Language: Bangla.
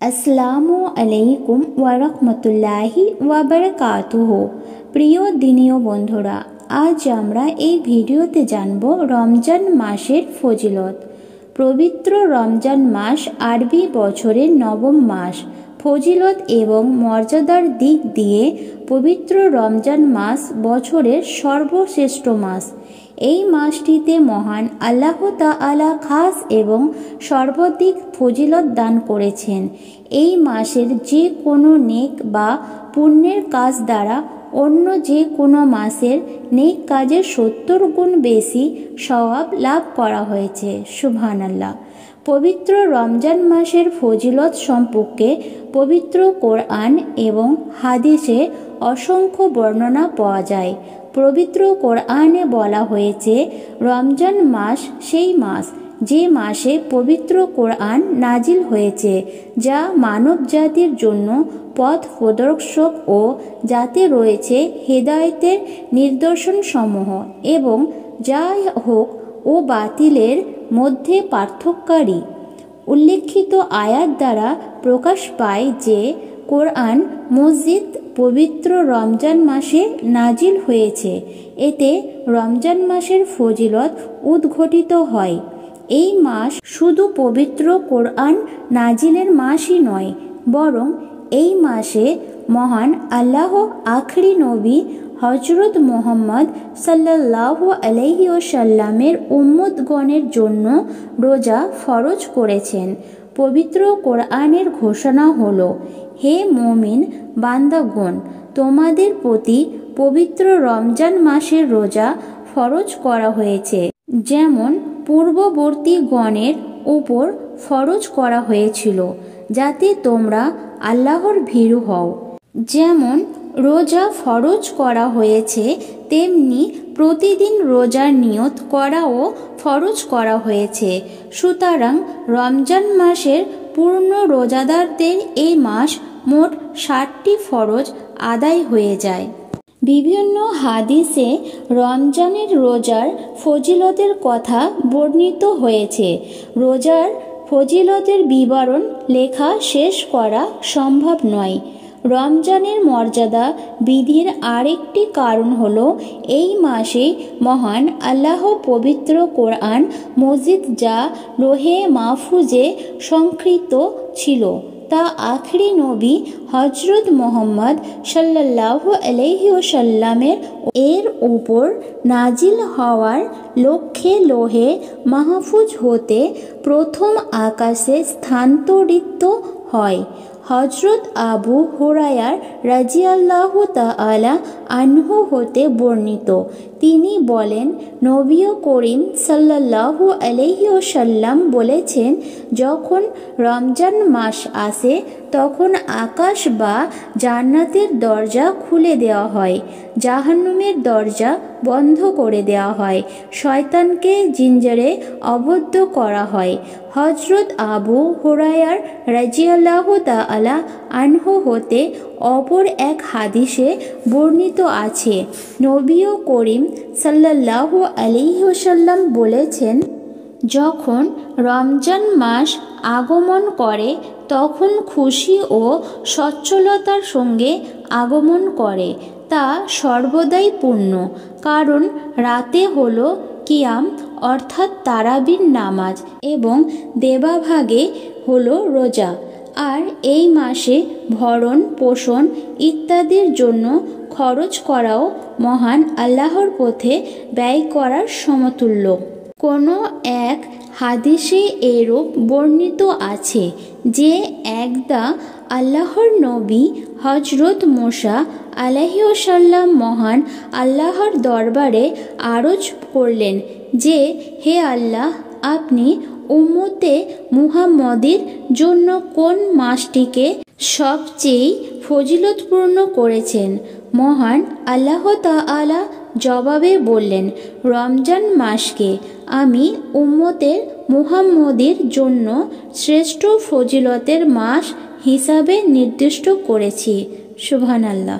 আসসালামু আলাইকুম ওয়া রাহমাতুল্লাহি ওয়া বারাকাতুহু। প্রিয় দিনীয় বন্ধুরা, আজ আমরা এই ভিডিওতে জানব রমজান মাসের ফজিলত। পবিত্র রমজান মাস আরবি বছরের নবম মাস। ফজিলত এবং মর্যাদার দিক দিয়ে পবিত্র রমজান মাস বছরের সর্বশ্রেষ্ঠ মাস। এই মাসটিতে মহান আল্লাহ তাআলা খাস এবং সর্বাধিক ফজিলত দান করেছেন। এই মাসের যে কোনো নেক বা পুণ্যের কাজ দ্বারা অন্য যে কোনো মাসের নেক কাজের 70 গুণ বেশি সওয়াব লাভ করা হয়েছে। সুবহানাল্লাহ। পবিত্র রমজান মাসের ফজিলত সম্পর্কে পবিত্র কোরআন এবং হাদিসে অসংখ্য বর্ণনা পাওয়া যায়। পবিত্র কোরআনে বলা হয়েছে, রমজান মাস সেই মাস যে মাসে পবিত্র কোরআন নাজিল হয়েছে, যা মানব জাতির জন্য পথ প্রদর্শক ও যাতে রয়েছে হেদায়েতের নিদর্শনসমূহ এবং যা হক ও বাতিলের মধ্যে পার্থক্যকারী। উল্লেখিত আয়াত দ্বারা প্রকাশ পায় যে কোরআন মজিদ পবিত্র রমজান মাসে নাজিল হয়েছে। এতে রমজান মাসের ফজিলত উদ্ঘটিত হয়। এই মাস শুধু পবিত্র কোরআন নাজিলের মাসই নয়, বরং এই মাসে মহান আল্লাহ আখরি নবী হযরত মুহাম্মদ সাল্লাল্লাহু আলাইহি ওয়াসাল্লামের উম্মতগণের জন্য রোজা ফরজ করেছেন। পবিত্র কোরআনের ঘোষণা হলো, হে মুমিন বান্দাগণ, তোমাদের প্রতি পবিত্র রমজান মাসের রোজা ফরজ করা হয়েছে, যেমন পূর্ববর্তী গণের উপর ফরজ করা হয়েছিল, যাতে তোমরা আল্লাহর ভীরু হও। যেমন রোজা ফরজ করা হয়েছে, তেমনি প্রতিদিন রোজার নিয়ত করাও ফরজ করা হয়েছে। সুতরাং রমজান মাসের পূর্ণ রোজাদারদের এই মাস মোট 60টি ফরজ আদায় হয়ে যায়। বিভিন্ন হাদিসে রমজানের রোজার ফজিলতের কথা বর্ণিত হয়েছে। রোজার ফজিলতের বিবরণ লেখা শেষ করা সম্ভব নয়। রমজানের মর্যাদা বৃদ্ধির আরেকটি কারণ হলো, এই মাসে মহান আল্লাহ পবিত্র কোরআন মজিদ যা লোহে মাহফুজে সংকৃত ছিল, তা আখরি নবী হযরত মুহাম্মদ সাল্লাল্লাহু আলাইহি ওয়াসাল্লামের এর উপর নাজিল হওয়ার লক্ষ্যে লোহে মাহফুজ হতে প্রথম আকাশে স্থানান্তরিত হয়। হযরত আবু হুরায়রা রাদিয়াল্লাহু তাআলা আনহু হতে বর্ণিত, তিনি বলেন, নবী করিম সাল্লাল্লাহু আলাইহি ওয়াসাল্লাম বলেছেন, যখন রমজান মাস আসে তখন আকাশ বা জান্নাতের দরজা খুলে দেওয়া হয়, জাহান্নামের দরজা বন্ধ করে দেওয়া হয়, শয়তানকে জিঞ্জারে আবদ্ধ করা হয়। হযরত আবু হুরায়রা রাদিয়াল্লাহু তাআলা আনহু হতে অপর এক হাদিসে বর্ণিত আছে, নবী করিম সাল্লাল্লাহু আলাইহি ওয়াসাল্লাম বলেছেন, যখন রমজান মাস আগমন করে তখন খুশি ও সচ্ছলতার সঙ্গে আগমন করে, তা সর্বদাই পূর্ণ। কারণ রাতে হলো কিয়াম অর্থাৎ তারাবির নামাজ এবং দেবাভাগে হলো রোজা। আর এই মাসে ভরণ পোষণ ইত্যাদির জন্য খরচ করাও মহান আল্লাহর পথে ব্যয় করার সমতুল্য। কোনো এক হাদিসে এরূপ বর্ণিত আছে যে, একদা আল্লাহর নবী হযরত মুসা আলাইহিস সালাম মহান আল্লাহর দরবারে আরজ করলেন যে, হে আল্লাহ, আপনি উম্মতে মুহাম্মদের জন্য কোন মাসটিকে সবচেয়ে ফজিলতপূর্ণ করেছেন? মহান আল্লাহ তাআলা জবাবে বললেন, রমজান মাসকে আমি উম্মতের মুহাম্মদের জন্য শ্রেষ্ঠ ফজিলতের মাস হিসাবে নির্দিষ্ট করেছি। সুবহানাল্লাহ।